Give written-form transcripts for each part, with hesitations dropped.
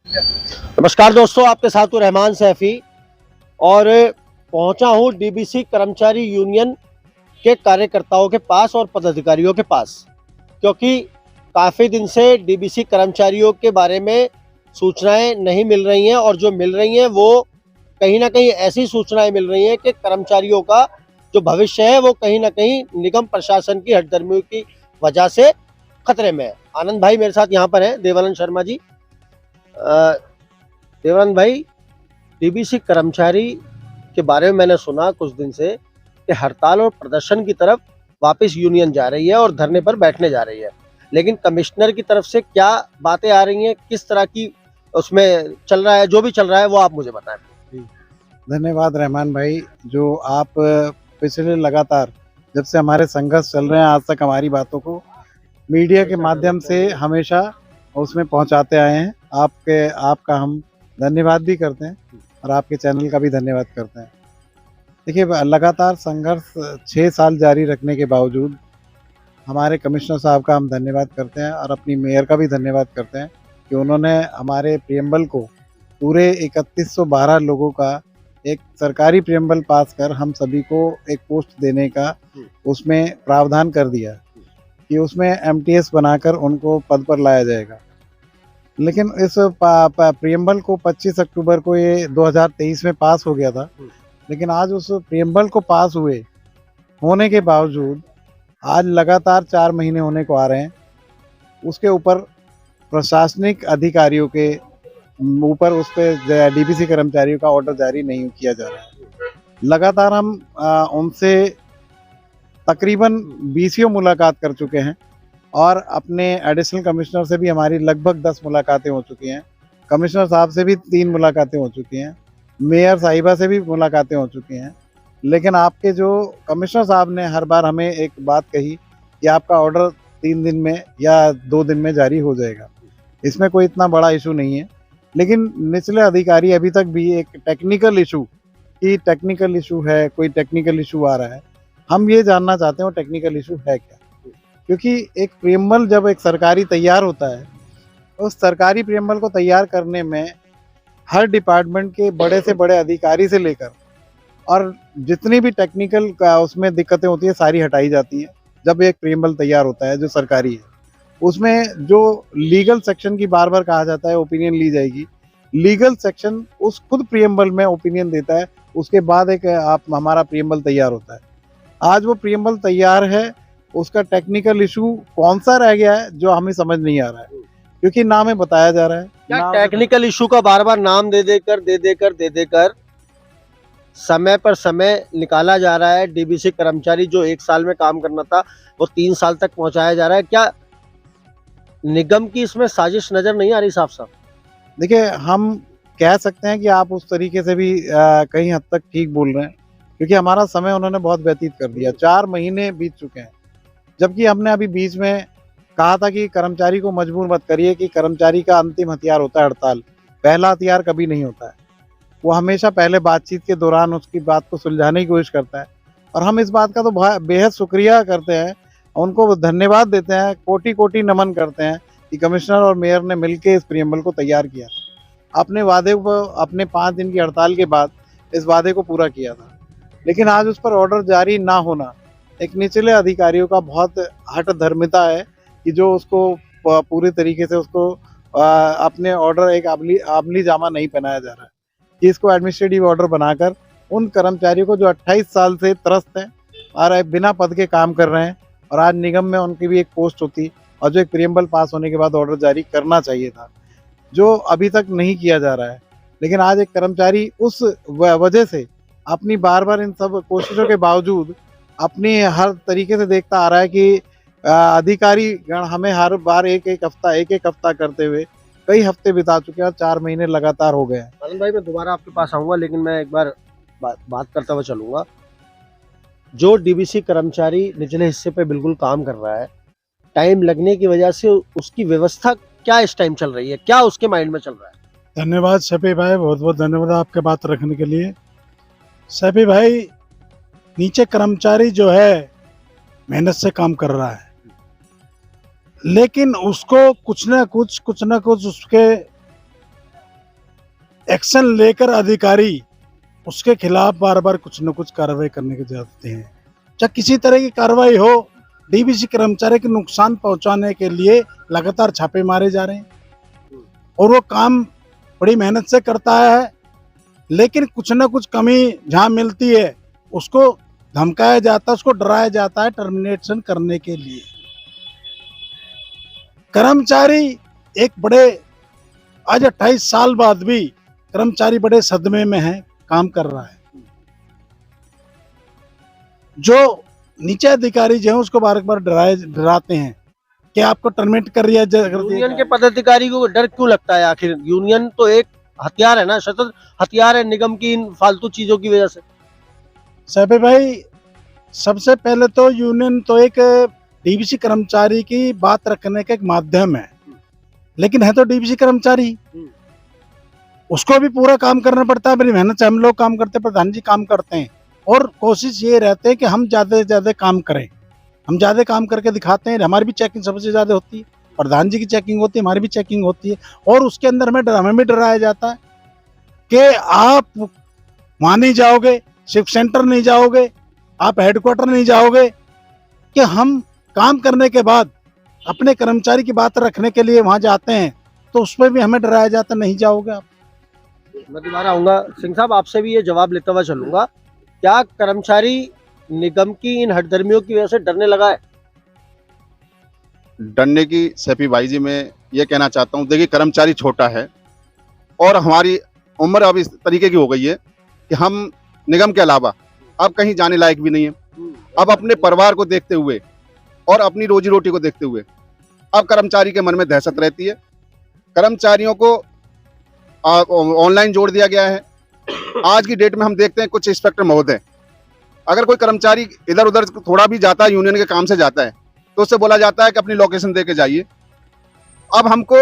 नमस्कार दोस्तों, आपके साथ हूँ रहमान सैफी और पहुंचा हूँ डीबीसी कर्मचारी यूनियन के कार्यकर्ताओं के पास और पदाधिकारियों के पास, क्योंकि काफ़ी दिन से डीबीसी कर्मचारियों के बारे में सूचनाएं नहीं मिल रही हैं और जो मिल रही हैं वो कहीं ना कहीं ऐसी सूचनाएं मिल रही हैं कि कर्मचारियों का जो भविष्य है वो कहीं ना कहीं निगम प्रशासन की हठधर्मियों की वजह से खतरे में है। आनंद भाई मेरे साथ यहाँ पर हैं, देवानंद शर्मा जी। देवानंद भाई, डीबीसी कर्मचारी के बारे में मैंने सुना कुछ दिन से कि हड़ताल और प्रदर्शन की तरफ वापस यूनियन जा रही है और धरने पर बैठने जा रही है, लेकिन कमिश्नर की तरफ से क्या बातें आ रही हैं, किस तरह की उसमें चल रहा है, जो भी चल रहा है वो आप मुझे बताएं। धन्यवाद रहमान भाई। जो आप पिछले लगातार जब से हमारे संघर्ष चल रहे हैं आज तक हमारी बातों को मीडिया के माध्यम से हमेशा उसमें पहुंचाते आए हैं, आपका हम धन्यवाद भी करते हैं और आपके चैनल का भी धन्यवाद करते हैं। देखिए, लगातार संघर्ष 6 साल जारी रखने के बावजूद हमारे कमिश्नर साहब का हम धन्यवाद करते हैं और अपनी मेयर का भी धन्यवाद करते हैं कि उन्होंने हमारे प्रियम्बल को पूरे 3112 लोगों का एक सरकारी प्रियम्बल पास कर हम सभी को एक पोस्ट देने का उसमें प्रावधान कर दिया कि उसमें एमटीएस बनाकर उनको पद पर लाया जाएगा। लेकिन इस प्रियम्बल को 25 अक्टूबर को ये 2023 में पास हो गया था, लेकिन आज उस प्रियम्बल को पास होने के बावजूद आज लगातार 4 महीने होने को आ रहे हैं, उसके ऊपर प्रशासनिक अधिकारियों के ऊपर उस पर डीबीसी कर्मचारियों का ऑर्डर जारी नहीं किया जा रहा है। लगातार हम उनसे तकरीबन 20 मुलाकात कर चुके हैं और अपने एडिशनल कमिश्नर से भी हमारी लगभग 10 मुलाकातें हो चुकी हैं। कमिश्नर साहब से भी 3 मुलाकातें हो चुकी हैं, मेयर साहिबा से भी मुलाकातें हो चुकी हैं। लेकिन आपके जो कमिश्नर साहब ने हर बार हमें एक बात कही कि आपका ऑर्डर 3 दिन में या 2 दिन में जारी हो जाएगा। इसमें कोई इतना बड़ा इशू नहीं है, लेकिन निचले अधिकारी अभी तक भी एक टेक्निकल इशू है, कोई टेक्निकल इशू आ रहा है। हम ये जानना चाहते हैं वो टेक्निकल इशू है क्या, क्योंकि एक प्रियम्बल जब एक सरकारी तैयार होता है, उस सरकारी प्रियम्बल को तैयार करने में हर डिपार्टमेंट के बड़े से बड़े अधिकारी से लेकर और जितनी भी टेक्निकल का उसमें दिक्कतें होती है सारी हटाई जाती हैं जब एक प्रियम्बल तैयार होता है जो सरकारी है। उसमें जो लीगल सेक्शन की बार बार कहा जाता है ओपिनियन ली जाएगी, लीगल सेक्शन उस खुद प्रियम्बल में ओपिनियन देता है, उसके बाद एक हमारा प्रियम्बल तैयार होता है। आज वो प्रियम्बल तैयार है, उसका टेक्निकल इशू कौन सा रह गया है जो हमें समझ नहीं आ रहा है, क्योंकि ना हमें बताया जा रहा है। क्या टेक्निकल इशू का बार बार नाम दे देकर समय पर समय निकाला जा रहा है? डीबीसी कर्मचारी जो 1 साल में काम करना था वो 3 साल तक पहुंचाया जा रहा है। क्या निगम की इसमें साजिश नजर नहीं आ रही साफ साफ? देखिए, हम कह सकते हैं कि आप उस तरीके से भी कहीं हद तक ठीक बोल रहे हैं, क्योंकि हमारा समय उन्होंने बहुत व्यतीत कर दिया। 4 महीने बीत चुके हैं, जबकि हमने अभी बीच में कहा था कि कर्मचारी को मजबूर मत करिए, कि कर्मचारी का अंतिम हथियार होता है हड़ताल, पहला हथियार कभी नहीं होता है। वो हमेशा पहले बातचीत के दौरान उसकी बात को सुलझाने की कोशिश करता है और हम इस बात का तो बेहद शुक्रिया करते हैं, उनको धन्यवाद देते हैं, कोटि कोटि नमन करते हैं कि कमिश्नर और मेयर ने मिलकर इस प्रियम्बल को तैयार किया, अपने वादे को, अपने 5 दिन की हड़ताल के बाद इस वादे को पूरा किया था। लेकिन आज उस पर ऑर्डर जारी ना होना एक निचले अधिकारियों का बहुत हठधर्मिता है कि जो उसको पूरी तरीके से उसको अपने ऑर्डर एक अमली जामा नहीं पहनाया जा रहा है, कि इसको एडमिनिस्ट्रेटिव ऑर्डर बनाकर उन कर्मचारियों को जो 28 साल से त्रस्त हैं और बिना पद के काम कर रहे हैं और आज निगम में उनकी भी एक पोस्ट होती और जो एक प्रियम्बल पास होने के बाद ऑर्डर जारी करना चाहिए था, जो अभी तक नहीं किया जा रहा है। लेकिन आज एक कर्मचारी उस वजह से अपनी बार बार इन सब कोशिशों के बावजूद अपनी हर तरीके से देखता आ रहा है कि अधिकारी गण हमें हर बार एक एक हफ्ता करते हुए कई हफ्ते बिता चुके हैं और 4 महीने लगातार हो गए हैं। आनंद भाई, मैं दोबारा आपके पास आऊंगा, लेकिन मैं एक बार बात करता हुआ चलूंगा। जो डीबीसी कर्मचारी निचले हिस्से पे बिल्कुल काम कर रहा है, टाइम लगने की वजह से उसकी व्यवस्था क्या इस टाइम चल रही है, क्या उसके माइंड में चल रहा है? धन्यवाद शफी भाई, बहुत बहुत धन्यवाद आपके बात रखने के लिए। शफी भाई, नीचे कर्मचारी जो है मेहनत से काम कर रहा है, लेकिन उसको कुछ ना कुछ उसके एक्शन लेकर अधिकारी उसके खिलाफ बार बार कुछ न कुछ कार्रवाई करने के जाते हैं। चाहे किसी तरह की कार्रवाई हो, डीबीसी कर्मचारी को नुकसान पहुंचाने के लिए लगातार छापे मारे जा रहे हैं और वो काम बड़ी मेहनत से करता है, लेकिन कुछ न कुछ कमी जहां मिलती है उसको धमकाया जाता है, उसको डराया जाता है टर्मिनेशन करने के लिए। कर्मचारी एक बड़े आज 28 साल बाद भी कर्मचारी बड़े सदमे में है, काम कर रहा है। जो नीचे अधिकारी जो है उसको बार बार डराते हैं कि आपको टर्मिनेट कर दिया यूनियन के पदाधिकारी को डर क्यों लगता है? आखिर यूनियन तो एक हथियार है ना, सतत हथियार है निगम की इन फालतू चीजों की वजह से। सैफी भाई, सबसे पहले तो यूनियन तो एक डीबीसी कर्मचारी की बात रखने का एक माध्यम है, लेकिन है तो डीबीसी कर्मचारी, उसको भी पूरा काम करना पड़ता है। बड़ी मेहनत से हम लोग काम करते हैं, प्रधान जी काम करते हैं और कोशिश ये रहती है कि हम ज्यादा से ज्यादा काम करें। हम ज्यादा काम करके दिखाते हैं, हमारी भी चेकिंग सबसे ज्यादा होती है, प्रधान जी की चेकिंग होती है, हमारी भी चेकिंग होती है। और उसके अंदर हमें भी डराया जाता है कि आप वहां नहीं जाओगे, शिफ्ट सेंटर नहीं जाओगे, आप हेडक्वार्टर नहीं जाओगे, कि हम काम करने के बाद अपने कर्मचारी की बात रखने के लिए वहां जाते हैं तो उसमें भी हमें डराया जाता, नहीं जाओगे आप। मैं दोबारा आऊंगा सिंह साहब, आपसे भी ये जवाब लेता हुआ चलूंगा, क्या कर्मचारी निगम की इन हठधर्मियों की वजह से डरने लगा है? डरने की सैफी भाई जी, मैं ये कहना चाहता हूँ, देखिए कर्मचारी छोटा है और हमारी उम्र अब इस तरीके की हो गई है कि हम निगम के अलावा अब कहीं जाने लायक भी नहीं है। अब अपने परिवार को देखते हुए और अपनी रोजी रोटी को देखते हुए अब कर्मचारी के मन में दहशत रहती है। कर्मचारियों को ऑनलाइन जोड़ दिया गया है। आज की डेट में हम देखते हैं कुछ इंस्पेक्टर महोदय, अगर कोई कर्मचारी इधर उधर थोड़ा भी जाता है, यूनियन के काम से जाता है, तो उससे बोला जाता है कि अपनी लोकेशन दे के जाइए। अब हमको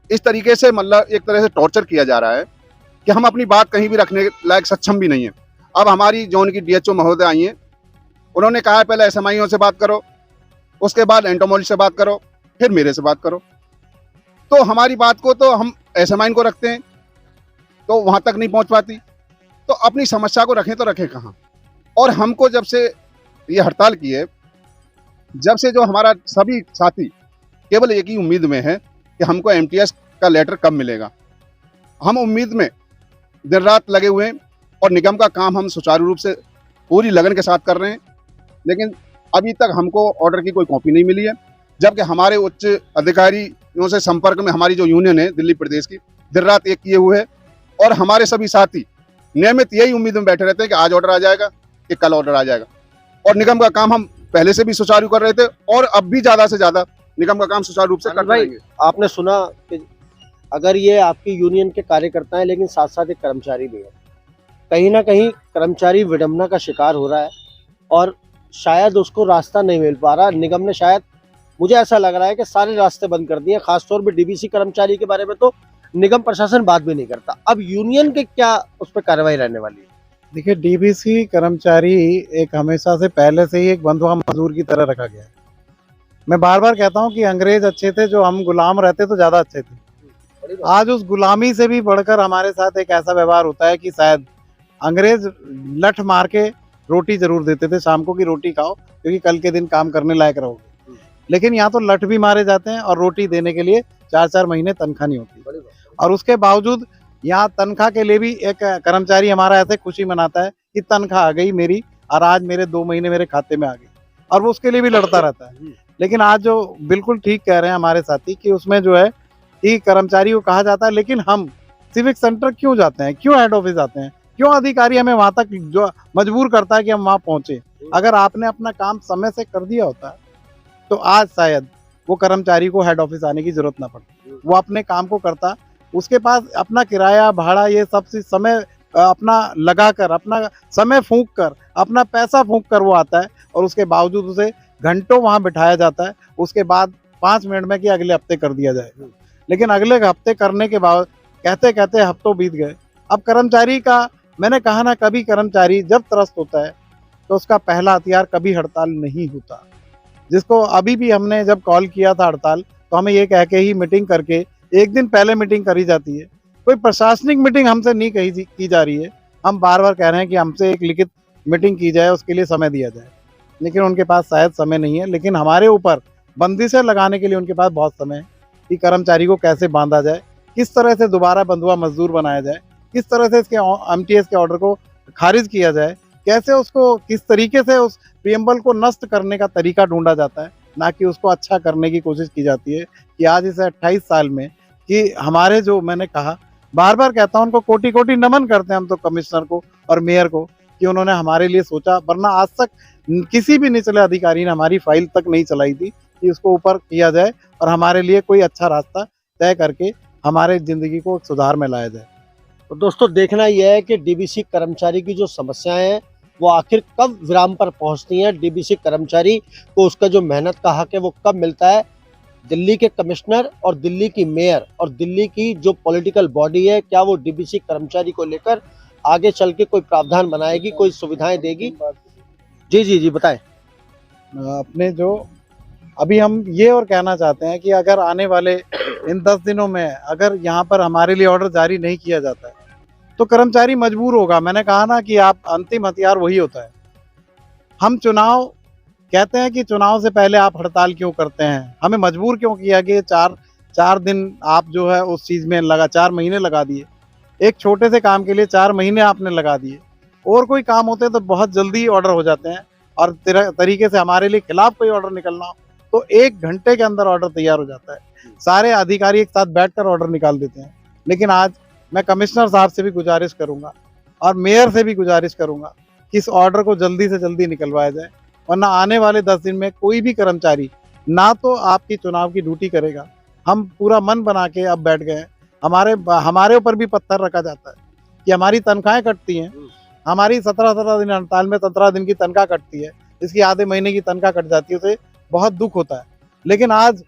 इस तरीके से मतलब एक तरह से टॉर्चर किया जा रहा है कि हम अपनी बात कहीं भी रखने लायक सक्षम भी नहीं है। अब हमारी जोन की डीएचओ महोदय आई हैं, उन्होंने कहा है पहले एसएमआईओ से बात करो, उसके बाद एंटोमोलॉजी से बात करो, फिर मेरे से बात करो। तो हमारी बात को तो हम एसएमआई को रखते हैं तो वहां तक नहीं पहुंच पाती, तो अपनी समस्या को रखें तो रखें कहाँ। और हमको जब से ये हड़ताल की है, जब से जो हमारा सभी साथी केवल एक ही उम्मीद में है कि हमको एमटीएस का लेटर कब मिलेगा। हम उम्मीद में दिन रात लगे हुए हैं और निगम का काम हम सुचारू रूप से पूरी लगन के साथ कर रहे हैं, लेकिन अभी तक हमको ऑर्डर की कोई कॉपी नहीं मिली है। जबकि हमारे उच्च अधिकारियों से संपर्क में हमारी जो यूनियन है दिल्ली प्रदेश की, दिन रात एक किए हुए है और हमारे सभी साथी नियमित यही उम्मीद में बैठे रहते हैं कि आज ऑर्डर आ जाएगा, कि कल ऑर्डर आ जाएगा। और निगम का काम हम पहले से भी सुचारू कर रहे थे और अब भी ज्यादा से ज्यादा निगम का काम सुचारू रूप से कर भाई, रहेंगे। आपने सुना कि अगर ये आपकी यूनियन के कार्यकर्ता हैं लेकिन साथ साथ एक कर्मचारी भी है, कहीं ना कहीं कर्मचारी विडंबना का शिकार हो रहा है और शायद उसको रास्ता नहीं मिल पा रहा। निगम ने शायद, मुझे ऐसा लग रहा है कि सारे रास्ते बंद कर दिए, खासतौर पे डीबीसी कर्मचारी के बारे में तो निगम प्रशासन बात भी नहीं करता। अब यूनियन के क्या उस पर कार्रवाई रहने वाली है? देखिए, डीबीसी कर्मचारी एक हमेशा से पहले से ही एक बंधुआ मजदूर की तरह रखा गया है। मैं बार बार कहता हूं कि अंग्रेज अच्छे थे, जो हम गुलाम रहते तो ज्यादा अच्छे थे। आज उस गुलामी से भी बढ़कर हमारे साथ एक ऐसा व्यवहार होता है कि शायद अंग्रेज लठ मार के रोटी जरूर देते थे शाम को कि रोटी खाओ क्योंकि कल के दिन काम करने लायक रहोगे, लेकिन यहाँ तो लठ भी मारे जाते हैं और रोटी देने के लिए 4-4 महीने तनख्वाह नहीं होती। और उसके बावजूद यहाँ तनख्वाह के लिए भी एक कर्मचारी हमारा ऐसे खुशी मनाता है कि तनख्वाह आ गई मेरी और आज मेरे 2 महीने मेरे खाते में आ गई, और वो उसके लिए भी लड़ता रहता है। लेकिन आज जो बिल्कुल ठीक कह रहे हैं हमारे साथी कि उसमें जो है कि कर्मचारी को कहा जाता है, लेकिन हम सिविक सेंटर क्यों जाते हैं, क्यों हेड ऑफिस जाते हैं, क्यों अधिकारी हमें वहां तक जो मजबूर करता है कि हम वहां पहुंचे। अगर आपने अपना काम समय से कर दिया होता तो आज शायद वो कर्मचारी को हेड ऑफिस आने की जरूरत ना पड़ती, वो अपने काम को करता। उसके पास अपना किराया भाड़ा ये सब चीज समय अपना लगाकर, अपना समय फूंक कर, अपना पैसा फूंक कर वो आता है, और उसके बावजूद उसे घंटों वहां बिठाया जाता है। उसके बाद 5 मिनट में कि अगले हफ्ते कर दिया जाएगा, लेकिन अगले हफ्ते करने के बाद कहते कहते हफ्तों बीत गए। अब कर्मचारी का, मैंने कहा ना, कभी कर्मचारी जब त्रस्त होता है तो उसका पहला हथियार कभी हड़ताल नहीं होता। जिसको अभी भी हमने जब कॉल किया था हड़ताल, तो हमें ये कह के ही मीटिंग करके, एक दिन पहले मीटिंग करी जाती है कोई प्रशासनिक मीटिंग हमसे नहीं की जा रही है। हम बार बार कह रहे हैं कि हमसे एक लिखित मीटिंग की जाए, उसके लिए समय दिया जाए, लेकिन उनके पास शायद समय नहीं है। लेकिन हमारे ऊपर बंदिशें लगाने के लिए उनके पास बहुत समय है कि कर्मचारी को कैसे बांधा जाए, किस तरह से दोबारा बंधुआ मजदूर बनाया जाए, किस तरह से इसके एमटीएस के ऑर्डर को खारिज किया जाए, कैसे उसको किस तरीके से उस प्रियम्बल को नष्ट करने का तरीका ढूंढा जाता है, ना कि उसको अच्छा करने की कोशिश की जाती है। कि आज इस 28 साल में कि हमारे जो मैंने कहा, बार बार कहता हूँ, उनको कोटि कोटि नमन करते हैं हम तो कमिश्नर को और मेयर को कि उन्होंने हमारे लिए सोचा, वरना आज तक किसी भी निचले अधिकारी ने हमारी फाइल तक नहीं चलाई थी कि उसको ऊपर किया जाए और हमारे लिए कोई अच्छा रास्ता तय करके हमारे ज़िंदगी को सुधार में लाया जाए। तो दोस्तों देखना यह है कि डीबीसी कर्मचारी की जो समस्याएं हैं वो आखिर कब विराम पर पहुंचती हैं, डीबीसी कर्मचारी को उसका जो मेहनत का हक है वो कब मिलता है। दिल्ली के कमिश्नर और दिल्ली की मेयर और दिल्ली की जो पॉलिटिकल बॉडी है, क्या वो डीबीसी कर्मचारी को लेकर आगे चल के कोई प्रावधान बनाएगी, कोई सुविधाएं देगी? जी जी जी बताएं। अपने जो अभी हम ये और कहना चाहते हैं कि अगर आने वाले इन 10 दिनों में अगर यहाँ पर हमारे लिए ऑर्डर जारी नहीं किया जाता है तो कर्मचारी मजबूर होगा। मैंने कहा ना कि आप अंतिम हथियार वही होता है। हम चुनाव कहते हैं कि चुनाव से पहले आप हड़ताल क्यों करते हैं, हमें मजबूर क्यों किया कि चार दिन आप जो है उस चीज़ में 4 महीने लगा दिए। एक छोटे से काम के लिए 4 महीने आपने लगा दिए। और कोई काम होते तो बहुत जल्दी ऑर्डर हो जाते हैं, और तरीके से हमारे लिए खिलाफ कोई ऑर्डर निकलना हो तो 1 घंटे के अंदर ऑर्डर तैयार हो जाता है। सारे अधिकारी एक साथ बैठकर ऑर्डर निकाल देते हैं। लेकिन आज मैं कमिश्नर साहब से भी गुजारिश करूंगा और मेयर से भी गुजारिश करूंगा कि इस ऑर्डर को जल्दी से जल्दी निकलवाया जाए, वरना आने वाले 10 दिन में कोई भी कर्मचारी ना तो आपकी चुनाव की ड्यूटी करेगा। हम पूरा मन बना के अब बैठ गए हैं। हमारे ऊपर भी पत्थर रखा जाता है कि हमारी तनख्वाहें कटती हैं। हमारी 17 दिन हड़ताल में 17 दिन की तनख्वाह कटती है, इसकी आधे महीने की तनख्वाह कट जाती है, उसे बहुत दुख होता है। लेकिन आज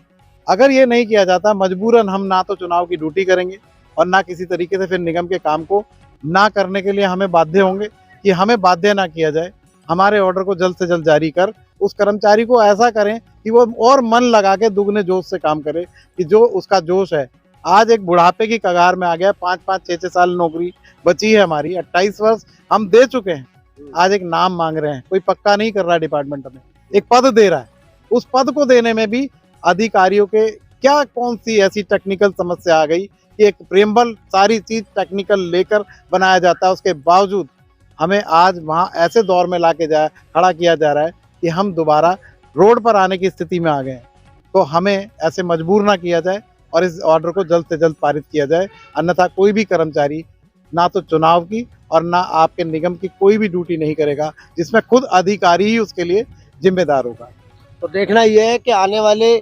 अगर ये नहीं किया जाता, मजबूरन हम ना तो चुनाव की ड्यूटी करेंगे और ना किसी तरीके से फिर निगम के काम को ना करने के लिए हमें बाध्य होंगे। कि हमें बाध्य ना किया जाए, हमारे ऑर्डर को जल्द से जल्द जारी कर उस कर्मचारी को ऐसा करें कि वो और मन लगा के दुगने जोश से काम करे, कि जो उसका जोश है आज एक बुढ़ापे की कगार में आ गया। 5-5, 6-6 साल नौकरी बची है हमारी, 28 वर्ष हम दे चुके हैं। आज एक नाम मांग रहे हैं, कोई पक्का नहीं कर रहा है डिपार्टमेंट में, एक पद दे रहा है। उस पद को देने में भी अधिकारियों के क्या कौन सी ऐसी टेक्निकल समस्या आ गई कि एक प्रियम्बल सारी चीज टेक्निकल लेकर बनाया जाता है, उसके बावजूद हमें आज वहां ऐसे दौर में खड़ा किया जा रहा है कि हम दोबारा रोड पर आने की स्थिति में आ गए हैं। तो हमें ऐसे मजबूर ना किया जाए और इस ऑर्डर को जल्द से जल्द पारित किया जाए, अन्यथा कोई भी कर्मचारी ना तो चुनाव की और ना आपके निगम की कोई भी ड्यूटी नहीं करेगा, जिसमें खुद अधिकारी ही उसके लिए जिम्मेदार होगा। तो देखना यह है कि आने वाले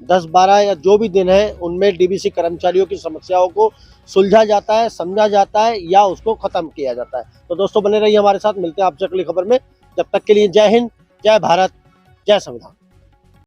10-12 या जो भी दिन है उनमें डीबीसी कर्मचारियों की समस्याओं को सुलझा जाता है, समझा जाता है या उसको खत्म किया जाता है। तो दोस्तों बने रहिए हमारे साथ, मिलते हैं आपसे अगली खबर में। जब तक के लिए जय हिंद, जय भारत, जय संविधान।